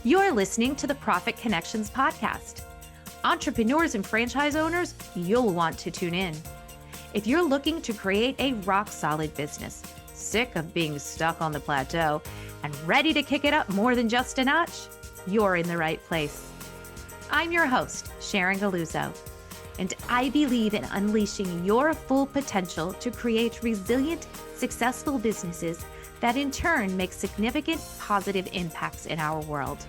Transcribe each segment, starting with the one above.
You're listening to the Profit Connections podcast. Entrepreneurs and franchise owners, you'll want to tune in. If you're looking to create a rock-solid business, sick of being stuck on the plateau, and ready to kick it up more than just a notch, you're in the right place. I'm your host, Sharon Galluzzo, and I believe in unleashing your full potential to create resilient, successful businesses that in turn make significant positive impacts in our world.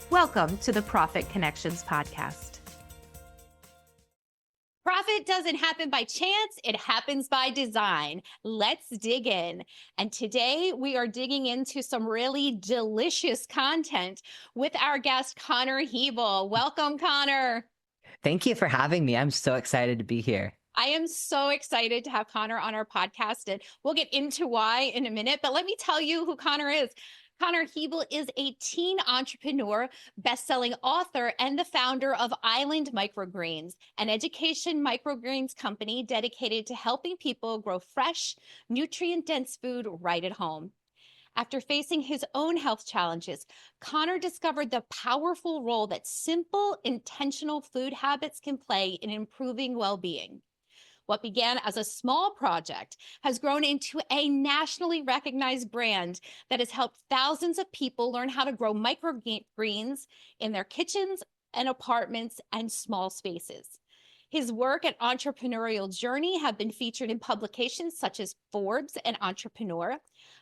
Welcome to the Profit Connections podcast. Profit doesn't happen by chance, it happens by design. Let's dig in. And today we are digging into some really delicious content with our guest, Connor Hiebel. Welcome, Connor. Thank you for having me. I'm so excited to be here. I am so excited to have Connor on our podcast, and we'll get into why in a minute, but let me tell you who Connor is. Connor Hiebel is a teen entrepreneur, best-selling author, and the founder of Island Microgreens, an education microgreens company dedicated to helping people grow fresh, nutrient-dense food right at home. After facing his own health challenges, Connor discovered the powerful role that simple, intentional food habits can play in improving well-being. What began as a small project has grown into a nationally recognized brand that has helped thousands of people learn how to grow microgreens in their kitchens and apartments and small spaces. His work and entrepreneurial journey have been featured in publications such as Forbes and Entrepreneur,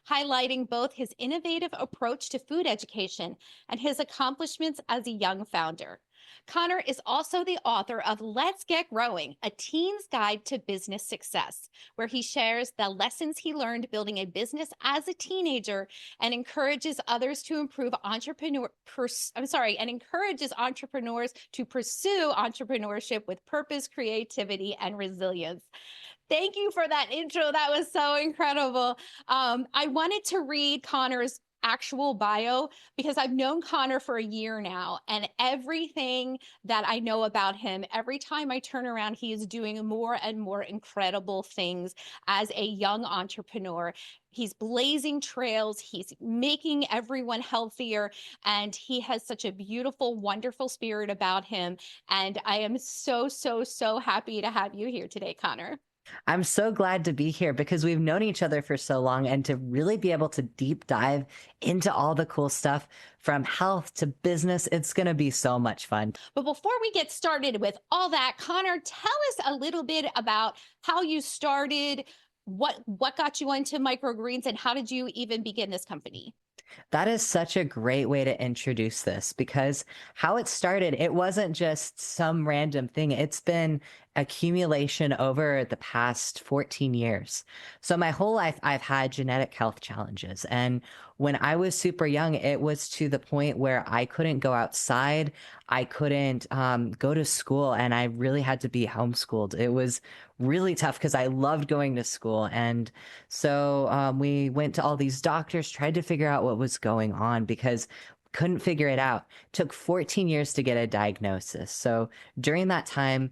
highlighting both his innovative approach to food education and his accomplishments as a young founder. Connor is also the author of Let's Get Growing, a teen's guide to business success, where he shares the lessons he learned building a business as a teenager and encourages others to encourages entrepreneurs to pursue entrepreneurship with purpose, creativity, and resilience. Thank you for that intro. That was so incredible. I wanted to read Connor's actual bio because I've known Connor for a year now, and everything that I know about him, every time I turn around, he is doing more and more incredible things as a young entrepreneur. He's blazing trails, he's making everyone healthier, and he has such a beautiful, wonderful spirit about him. And I am so happy to have you here today, Connor. I'm so glad to be here because we've known each other for so long, and to really be able to deep dive into all the cool stuff from health to business, it's going to be so much fun. But before we get started with all that, Connor, tell us a little bit about how you started, what got you into microgreens, and how did you even begin this company? That is such a great way to introduce this, because how it started, it wasn't just some random thing. It's been accumulation over the past 14 years. So my whole life, I've had genetic health challenges. And when I was super young, it was to the point where I couldn't go outside. I couldn't go to school, and I really had to be homeschooled. It was really tough because I loved going to school. And so we went to all these doctors, tried to figure out what was going on because couldn't figure it out. Took 14 years to get a diagnosis. So during that time,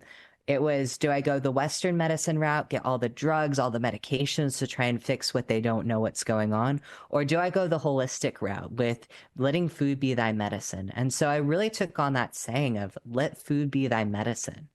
it was, do I go the Western medicine route, get all the drugs, all the medications to try and fix what they don't know what's going on? Or do I go the holistic route with letting food be thy medicine? And so I really took on that saying of let food be thy medicine.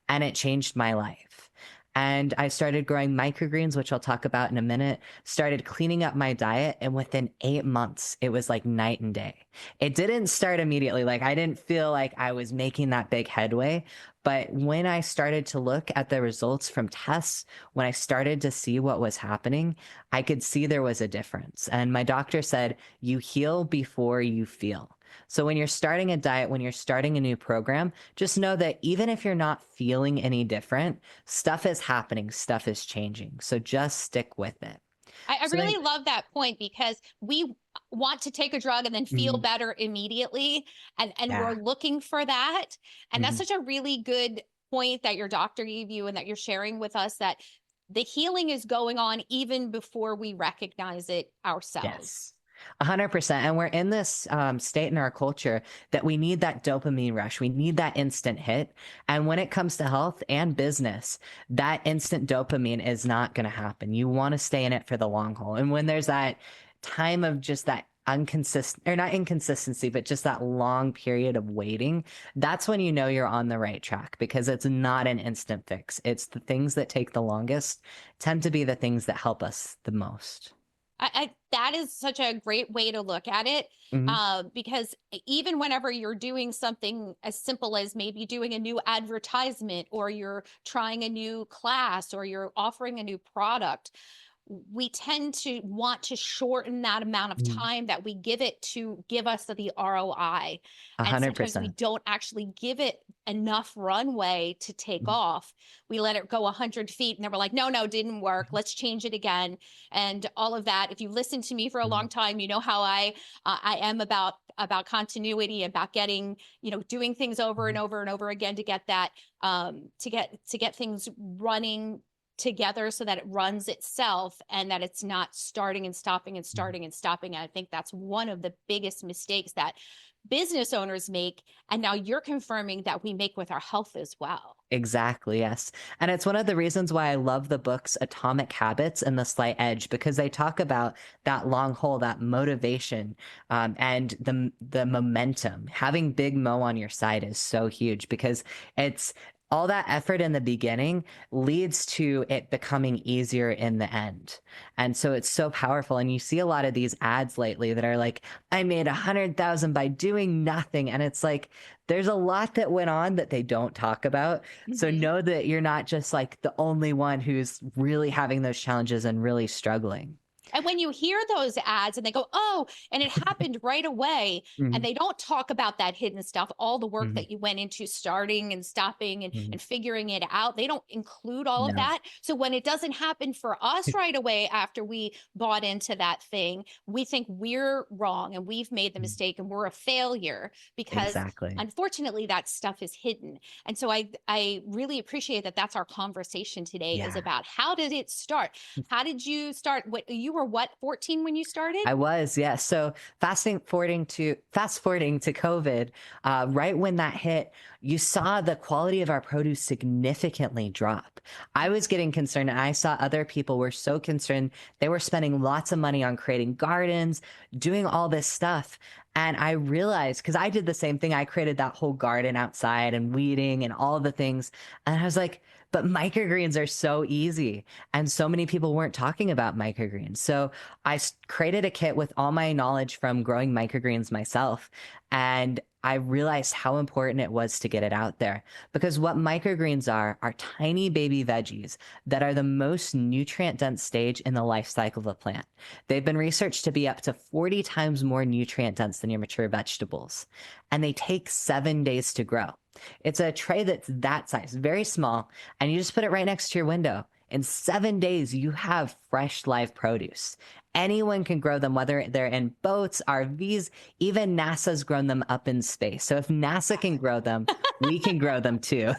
And it changed my life. And I started growing microgreens, which I'll talk about in a minute, started cleaning up my diet. And within 8 months, it was like night and day. It didn't start immediately. Like I didn't feel like I was making that big headway. But when I started to look at the results from tests, when I started to see what was happening, I could see there was a difference. And my doctor said, you heal before you feel. So when you're starting a diet, when you're starting a new program, just know that even if you're not feeling any different, stuff is happening, stuff is changing. So just stick with it. I really love that point, because we want to take a drug and then feel better immediately. And we're looking for that. And that's such a really good point that your doctor gave you and that you're sharing with us, that the healing is going on even before we recognize it ourselves. Yes. 100%. And we're in this state in our culture that we need that dopamine rush. We need that instant hit. And when it comes to health and business, that instant dopamine is not going to happen. You want to stay in it for the long haul. And when there's that time of just that inconsistent, or not inconsistency, but just that long period of waiting, that's when you know you're on the right track, because it's not an instant fix. It's the things that take the longest tend to be the things that help us the most. I that is such a great way to look at it, Mhm. because even whenever you're doing something as simple as maybe doing a new advertisement, or you're trying a new class, or you're offering a new product, we tend to want to shorten that amount of Mhm. time that we give it to give us the ROI. And sometimes we 100%. don't actually give it enough runway to take Mhm. off. We let it go 100 feet and then we're like, no, no, didn't work. Let's change it again. And all of that. If you listen to me for a long Mhm. time, you know how I am about continuity, about getting, doing things over and Mhm. over and over again to get that, to get things running together so that it runs itself, and that it's not starting and stopping and Mhm. starting and stopping. And I think that's one of the biggest mistakes that business owners make. And now you're confirming that we make with our health as well. Exactly, yes. And it's one of the reasons why I love the books Atomic Habits and The Slight Edge, because they talk about that long haul, that motivation, and the momentum. Having big mo on your side is so huge, because it's all that effort in the beginning leads to it becoming easier in the end. And so it's so powerful. And you see a lot of these ads lately that are like, I made 100,000 by doing nothing. And it's like, there's a lot that went on that they don't talk about. So Mhm. know that you're not just like the only one who's really having those challenges and really struggling. And when you hear those ads and they go, oh, and it happened right away, and Mhm. they don't talk about that hidden stuff, all the work Mhm. that you went into starting and stopping and, Mhm. and figuring it out, they don't include all of No. that. So when it doesn't happen for us right away after we bought into that thing, we think we're wrong and we've made the Mhm. mistake and we're a failure, because Exactly. unfortunately that stuff is hidden. And so I really appreciate that that's our conversation today, is Yeah. about how did it start? How did you start? What you were, what, 14 when you started? I was, yes. So fast forwarding to COVID, right when that hit, you saw the quality of our produce significantly drop. I was getting concerned, and I saw other people were so concerned. They were spending lots of money on creating gardens, doing all this stuff. And I realized, because I did the same thing, I created that whole garden outside and weeding and all the things. And I was like, but microgreens are so easy. And so many people weren't talking about microgreens. So created a kit with all my knowledge from growing microgreens myself. And I realized how important it was to get it out there, because what microgreens are tiny baby veggies that are the most nutrient dense stage in the life cycle of a plant. They've been researched to be up to 40 times more nutrient dense than your mature vegetables. And they take 7 days to grow. It's a tray that's that size, very small, and you just put it right next to your window. In 7 days, you have fresh live produce. Anyone can grow them, whether they're in boats, RVs, even NASA's grown them up in space. So if NASA can grow them, we can grow them too.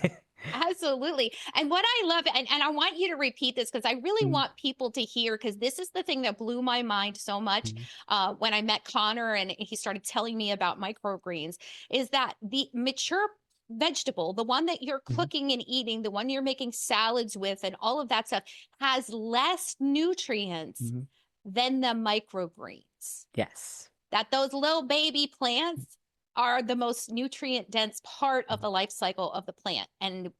Absolutely. And what I love, and I want you to repeat this because I really Mhm. want people to hear, because this is the thing that blew my mind so much, Mhm. when I met Connor and he started telling me about microgreens, is that the mature vegetable, the one that you're Mhm. cooking and eating, the one you're making salads with, and all of that stuff, has less nutrients Mhm. than the microgreens. Yes. That those little baby plants are the most nutrient dense part of Mhm. the life cycle of the plant, and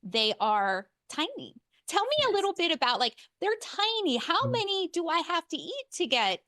they are tiny. Tell me a little Yes. bit about, like, they're tiny. How Mhm. many do I have to eat to get,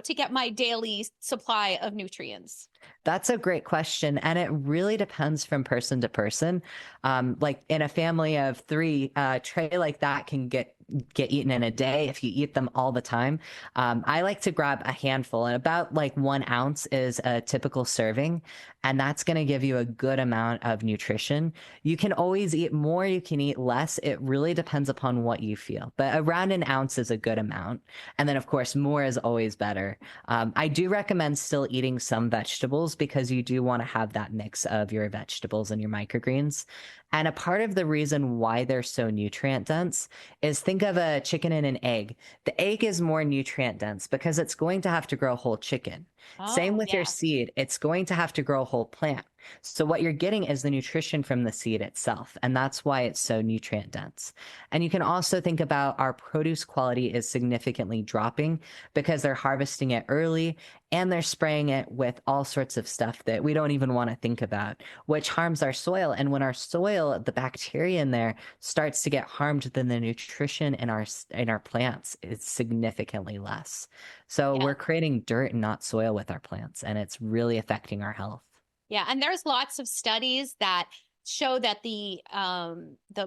to get my daily supply of nutrients? That's a great question. And it really depends from person to person. Like in a family of three, a tray like that can get eaten in a day if you eat them all the time. I like to grab a handful, and about like 1 ounce is a typical serving. And that's going to give you a good amount of nutrition. You can always eat more, you can eat less. It really depends upon what you feel. But around an ounce is a good amount. And then, of course, more is always better. I do recommend still eating some vegetables, because you do want to have that mix of your vegetables and your microgreens. And a part of the reason why they're so nutrient dense is, think of a chicken and an egg. The egg is more nutrient dense because it's going to have to grow whole chicken. Same Oh, with your yeah. seed. It's going to have to grow a whole plant. So what you're getting is the nutrition from the seed itself, and that's why it's so nutrient dense. And you can also think about our produce quality is significantly dropping because they're harvesting it early and they're spraying it with all sorts of stuff that we don't even want to think about, which harms our soil. And when our soil, the bacteria in there starts to get harmed, then the nutrition in our plants is significantly less. So Yeah. we're creating dirt and not soil with our plants, and it's really affecting our health. Yeah, and there's lots of studies that show that the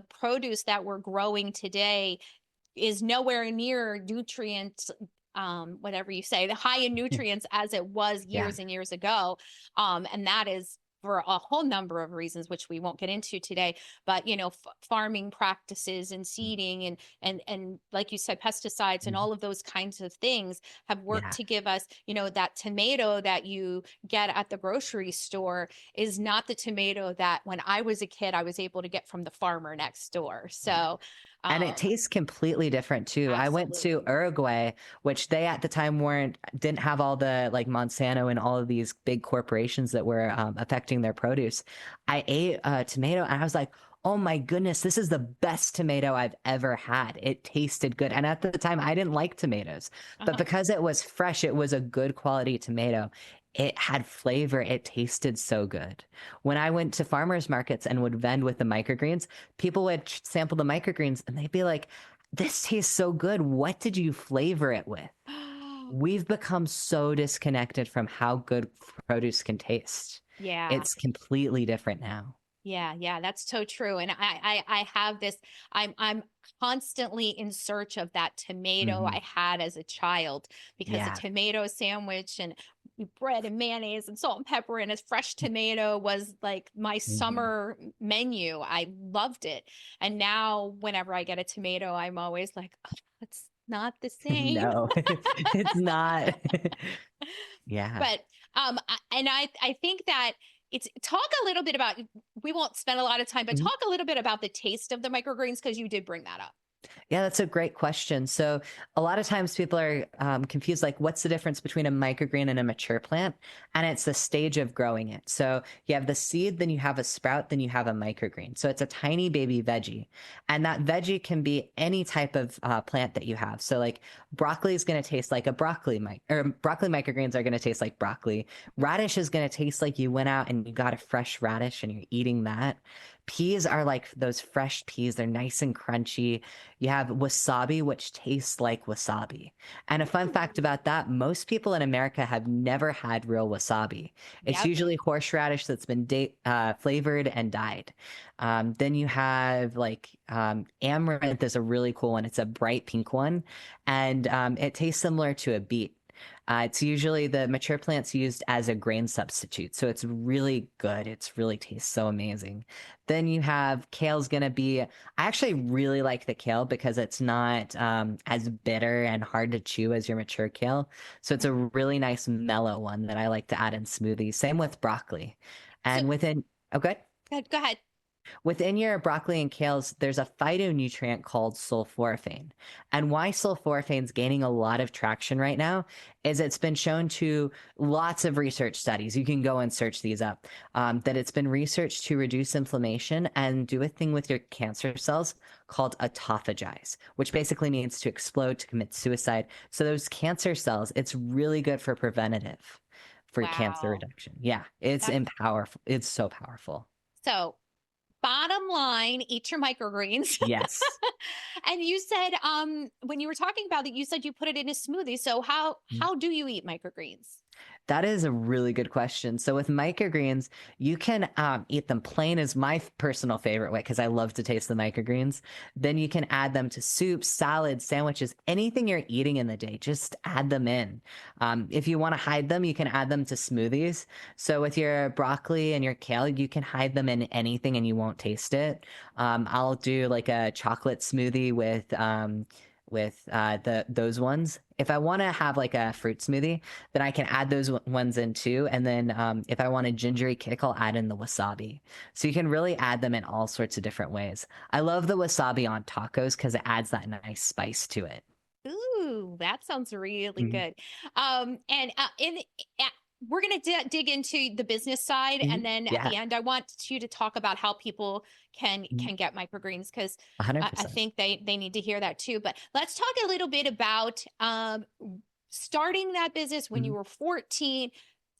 produce that we're growing today is nowhere near nutrients, whatever you say, the high in nutrients as it was Yeah. years and years ago. And that is for a whole number of reasons, which we won't get into today. But farming practices and seeding and like you said, pesticides and Mhm. all of those kinds of things have worked Yeah. to give us, that tomato that you get at the grocery store is not the tomato that when I was a kid I was able to get from the farmer next door. Yeah. So And it um tastes completely different too. I went to absolutely. Uruguay, which they at the time didn't have all the like Monsanto and all of these big corporations that were affecting their produce. I ate a tomato and I was like, oh my goodness, this is the best tomato I've ever had. It tasted good. And at the time, I didn't like tomatoes, but Uh-huh. because it was fresh, it was a good quality tomato. It had flavor. It tasted so good. When I went to farmers markets and would vend with the microgreens, people would sample the microgreens and they'd be like, this tastes so good. What did you flavor it with? We've become so disconnected from how good produce can taste. Yeah. It's completely different now. Yeah, yeah, that's so true. And I have this, I'm constantly in search of that tomato Hmm. I had as a child because a Yeah. tomato sandwich and bread and mayonnaise and salt and pepper and a fresh tomato was like my Hmm. summer menu. I loved it. And now whenever I get a tomato, I'm always like, oh, it's not the same. No, it's not. Yeah. But and I think that it's talk a little bit about, we won't spend a lot of time, but Mhm. talk a little bit about the taste of the microgreens because you did bring that up. Yeah, that's a great question. So, a lot of times people are confused like, what's the difference between a microgreen and a mature plant? And it's the stage of growing it. So, you have the seed, then you have a sprout, then you have a microgreen. So, it's a tiny baby veggie. And that veggie can be any type of plant that you have. So, like, broccoli is going to taste like a or broccoli microgreens are going to taste like broccoli. Radish is going to taste like you went out and you got a fresh radish and you're eating that. Peas are like those fresh peas, they're nice and crunchy. You have wasabi, which tastes like wasabi. And a fun fact Ooh. about that, most people in America have never had real wasabi. It's Yep. usually horseradish that's been flavored and dyed. Then you have like amaranth is a really cool one. It's a bright pink one, and it tastes similar to a beet. It's usually the mature plants used as a grain substitute. So it's really good. It's really tastes so amazing. Then you have kale's going to be, I actually really like the kale because it's not as bitter and hard to chew as your mature kale. So it's a Mhm. really nice mellow one that I like to add in smoothies. Same with broccoli. So And okay. go ahead. Within your broccoli and kales, there's a phytonutrient called sulforaphane. And why sulforaphane's gaining a lot of traction right now is it's been shown to lots of research studies. You can go and search these up. That it's been researched to reduce inflammation and do a thing with your cancer cells called autophagize, which basically means to explode, to commit suicide. So those cancer cells, it's really good for preventative, for cancer Wow. reduction. Yeah, it's That's powerful. It's so powerful. so bottom line, eat your microgreens. Yes. And you said when you were talking about it, you said you put it in a smoothie. So how do you eat microgreens? That is a really good question. So with microgreens, you can eat them plain is my personal favorite way because I love to taste the microgreens. Then you can add them to soups, salads, sandwiches, anything you're eating in the day. Just add them in. If you want to hide them, you can add them to smoothies. So with your broccoli and your kale, you can hide them in anything and you won't taste it. I'll do like a chocolate smoothie with those ones. If I want to have like a fruit smoothie, then I can add those ones in too. And then if I want a gingery kick, I'll add in the wasabi. So you can really add them in all sorts of different ways. I love the wasabi on tacos because it adds that nice spice to it. Ooh, that sounds really Mhm, good. And uh, we're going to dig into the business side, and mhm. then at Yeah, the end, I want you to talk about how people mhm, can get microgreens, because I 100%. think they need to hear that too. But let's talk a little bit about starting that business when you Mhm, were 14.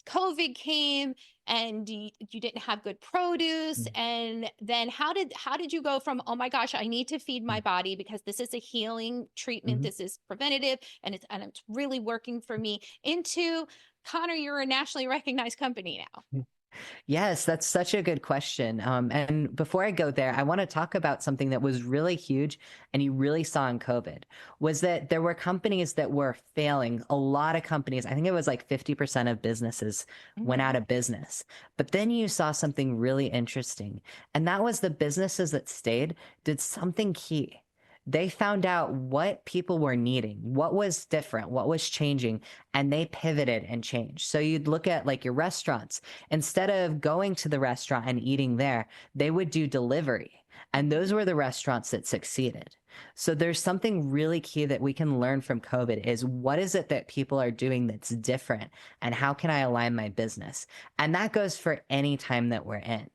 COVID came and you didn't have good produce, mhm, and then how did you go from, oh my gosh, I need to feed my mhm, body because this is a healing treatment, mhm. this is preventative, and it's really working for me, into, Connor, you're a nationally recognized company now. Yes, that's such a good question. And before I go there, I want to talk about something that was really huge and you really saw in COVID was that there were companies that were failing. A lot of companies, I think it was like 50% of businesses went out Mhm. of business. But then you saw something really interesting, and that was the businesses that stayed did something key. They found out what people were needing, what was different, what was changing, and they pivoted and changed. So you'd look at like your restaurants. Instead of going to the restaurant and eating there, they would do delivery. And those Mhm. were the restaurants that succeeded. So there's something really key that we can learn from COVID is what is it that people are doing that's different and how can I align my business? And that goes for any time that we're in.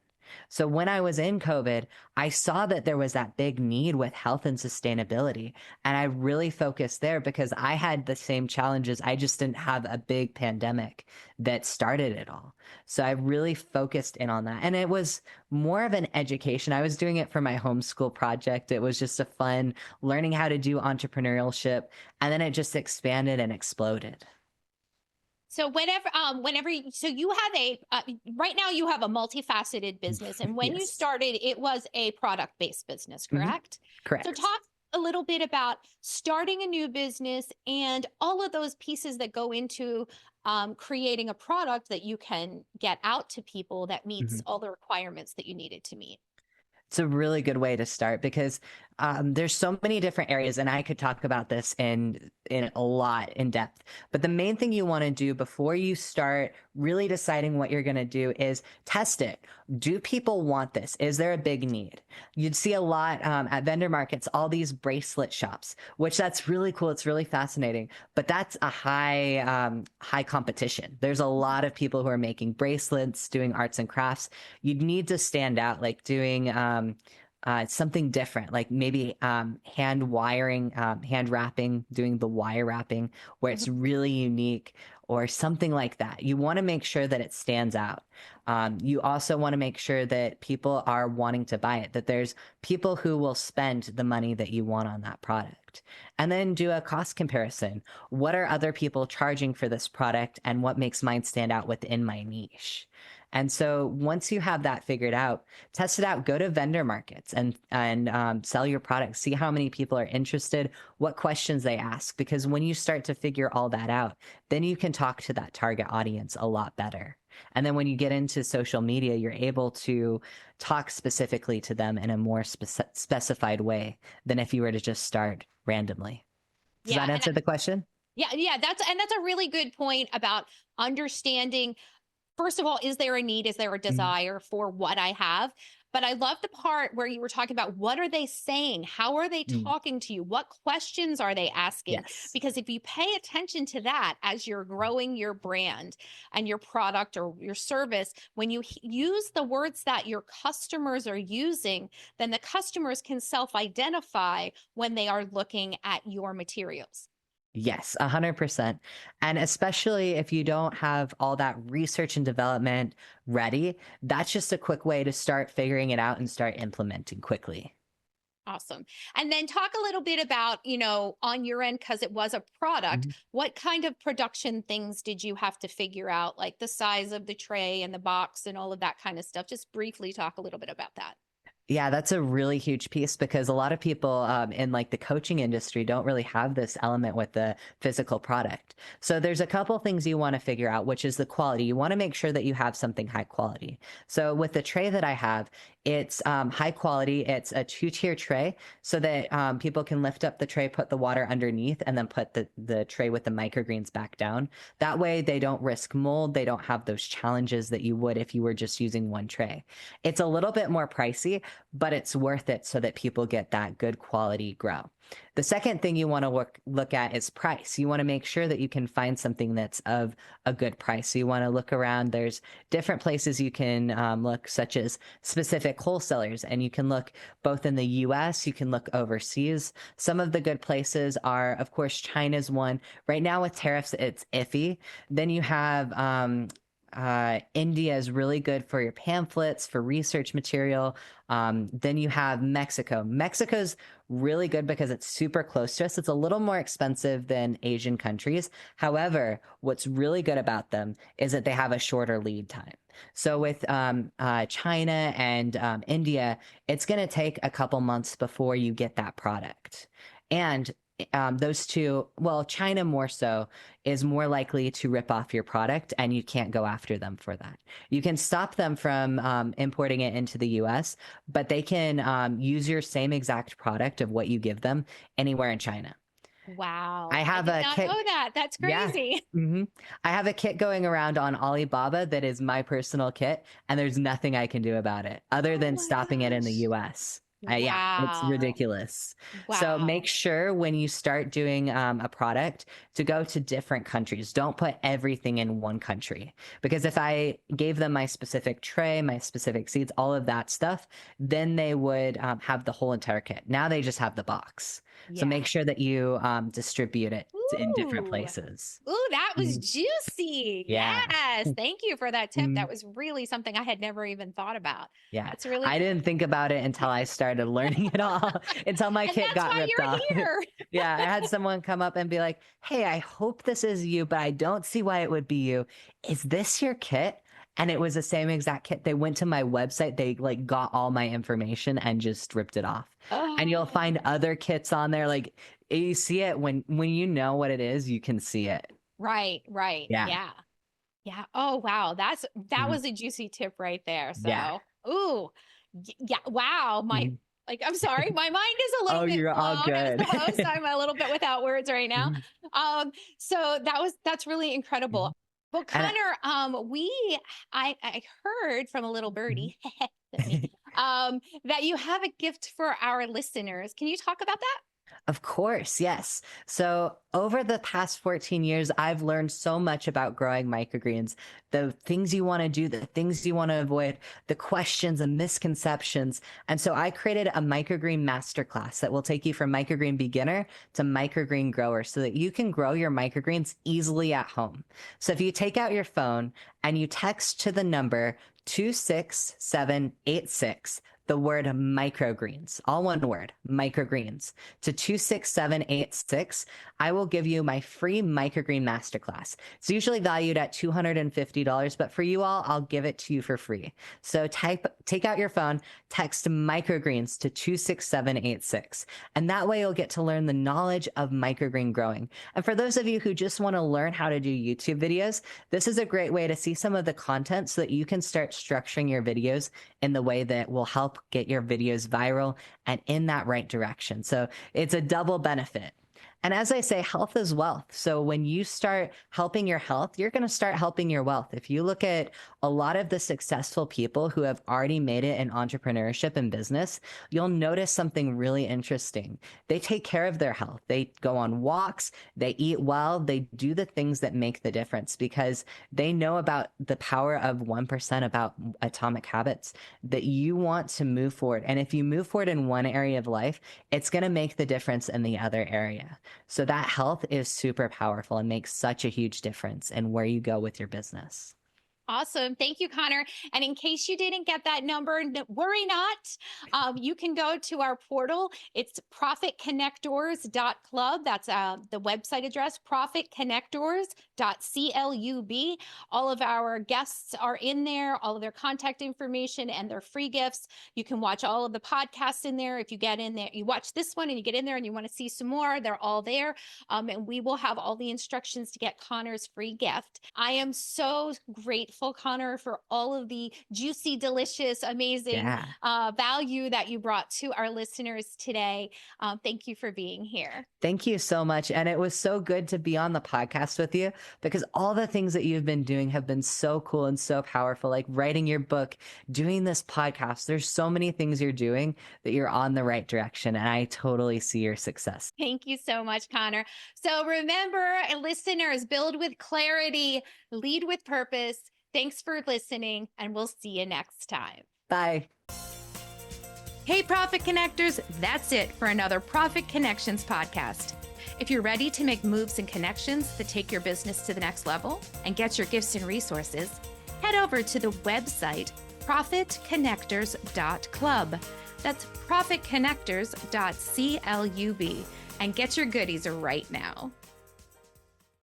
So when I was in COVID, I saw that there was that big need with health and sustainability. And I really focused there because I had the same challenges. I just didn't have a big pandemic that started it all. So I really focused in on that. And it was more of an education. I was doing it for my homeschool project. It was just a fun learning how to do entrepreneurship. And then it just expanded and exploded. So so you have right now you have a multifaceted business, and when you Yes. started, it was a product based business, Mhm. correct? So Correct. talk a little bit about starting a new business and all of those pieces that go into creating a product that you can get out to people that meets Mhm. all the requirements that you needed to meet. It's a really good way to start because there's so many different areas, and I could talk about this in a lot in depth. But the main thing you want to do before you start really deciding what you're going to do is test it. Do people want this? Is there a big need? You'd see a lot at vendor markets, all these bracelet shops, which that's really cool. It's really fascinating, but that's a high competition. There's a lot of people who are making bracelets, doing arts and crafts. You'd need to stand out, like doing something different, like maybe hand wiring, hand wrapping, doing the wire wrapping where it's really unique or something like that. You want to make sure that it stands out. You also want to make sure that people are wanting to buy it, that there's people who will spend the money that you want on that product. And then do a cost comparison. What are other people charging for this product and what makes mine stand out within my niche? And so once you have that figured out, test it out. Go to vendor markets and sell your product. See how many people are interested, what questions they ask. Because when you start to figure all that out, then you can talk to that target audience a lot better. And then when you get into social media, you're able to talk specifically to them in a more specified way than if you were to just start randomly. Does Yeah, that answer the question? yeah, that's a really good point about understanding. First of all, is there a need? Is there a Mhm. desire for what I have? But I love the part where you were talking about, what are they saying? How are they Mm. talking to you? What questions are they asking? Yes. Because if you pay attention to that as you're growing your brand and your product or your service, when you use the words that your customers are using, then the customers can self identify when they are looking at your materials. Yes, 100%. And especially if you don't have all that research and development ready, that's just a quick way to start figuring it out and start implementing quickly. Awesome. And then talk a little bit about, on your end, because it was a product, Mhm. what kind of production things did you have to figure out, like the size of the tray and the box and all of that kind of stuff? Just briefly talk a little bit about that. Yeah, that's a really huge piece because a lot of people in like the coaching industry don't really have this element with the physical product. So there's a couple things you want to figure out, which is the quality. You want to make sure that you have something high quality. So with the tray that I have, it's high quality. It's a two-tier tray so that people can lift up the tray, put the water underneath, and then put the tray with the microgreens back down. That way they don't risk mold. They don't have those challenges that you would if you were just using one tray. It's a little bit more pricey, but it's worth it so that people get that good quality grow. The second thing you want to look at is price. You want to make sure that you can find something that's of a good price. So you want to look around. There's different places you can look, such as specific wholesalers, and you can look both in the US, you can look overseas. Some of the good places are, of course, China's one. Right now with tariffs, it's iffy. Then you have India is really good for your pamphlets, for research material. Then you have Mexico. Mexico's really good because it's super close to us. It's a little more expensive than Asian countries. However, what's really good about them is that they have a shorter lead time. So with China and India, it's going to take a couple months before you get that product. And those two, well, China more so, is more likely to rip off your product, and you can't go after them for that. You can stop them from importing it into the US, but they can use your same exact product of what you give them anywhere in China. I Wow. I have did a not kit. know that. That's Yeah. crazy. I have a kit going around on Alibaba that is my personal kit, and there's nothing I can do about it other Oh than my stopping it in the gosh. US. Yeah, it's Wow. ridiculous. So make Wow. sure when you start doing a product to go to different countries. Don't put everything in one country, because if I gave them my specific tray, my specific seeds, all of that stuff, then they would have the whole entire kit. Now they just have the box. So Yeah. make sure that you distribute it in different Ooh. places. Ooh, that was Mhm. juicy. Yeah. Yes. Thank you for that tip. Mhm. That was really something I had never even thought about. Yeah. That's really I cool. didn't think about it until I started learning it all, until my And kit that's got why ripped off. you're here. Yeah. I had someone come up and be like, "Hey, I hope this is you, but I don't see why it would be you. Is this your kit?" And it was the same exact kit. They went to my website, they like got all my information and just ripped it off. And you'll find Oh, other kits on there. Like you see it when you know what it is, you can see it. right, right. Yeah. Yeah. Yeah. Oh, wow. That Mhm. was a juicy tip right there. Yeah. So, ooh, yeah. Wow. Mhm. I'm sorry, my mind is a little Oh, bit you're all blown as good. the host. I'm a little bit without words right now. Mhm. So that's really incredible. Mhm. Well, And Connor, I heard from a little mhm. birdie, that's me, that you have a gift for our listeners. Can you talk about that? Of course, yes. So, over the past 14 years, I've learned so much about growing microgreens, the things you want to do, the things you want to avoid, the questions and misconceptions. And so, I created a microgreen masterclass that will take you from microgreen beginner to microgreen grower so that you can grow your microgreens easily at home. So, if you take out your phone and you text to the number 26786, the word microgreens, all one word, microgreens, to 26786, I will give you my free microgreen masterclass. It's usually valued at $250, but for you all, I'll give it to you for free. So take out your phone, text microgreens to 26786, and that way you'll get to learn the knowledge of microgreen growing. And for those of you who just want to learn how to do YouTube videos, this is a great way to see some of the content so that you can start structuring your videos in the way that will help get your videos viral and in that right direction. So it's a double benefit. And as I say, health is wealth. So when you start helping your health, you're going to start helping your wealth. If you look at a lot of the successful people who have already made it in entrepreneurship and business, you'll notice something really interesting. They take care of their health. They go on walks, they eat well, they do the things that make the difference because they know about the power of 1% about atomic habits, that you want to move forward. And if you move forward in one area of life, it's going to make the difference in the other area. So that health is super powerful and makes such a huge difference in where you go with your business. Awesome. Thank you, Connor. And in case you didn't get that number, worry not. You can go to our portal. It's profitconnectors.club. That's the website address, profitconnectors.club. All of our guests are in there, all of their contact information and their free gifts. You can watch all of the podcasts in there. If you get in there, you watch this one and you get in there and you want to see some more, they're all there. And we will have all the instructions to get Connor's free gift. I am so grateful grateful, Connor, for all of the juicy, delicious, amazing Yeah. value that you brought to our listeners today. Thank you for being here. Thank you so much. And it was so good to be on the podcast with you because all the things that you've been doing have been so cool and so powerful. Like writing your book, doing this podcast. There's so many things you're doing that you're on the right direction. And I totally see your success. Thank you so much, Connor. So remember, listeners, build with clarity, lead with purpose. Thanks for listening, and we'll see you next time. Bye. Hey, Profit Connectors, that's it for another Profit Connections podcast. If you're ready to make moves and connections that take your business to the next level and get your gifts and resources, head over to the website profitconnectors.club. That's profitconnectors.club and get your goodies right now.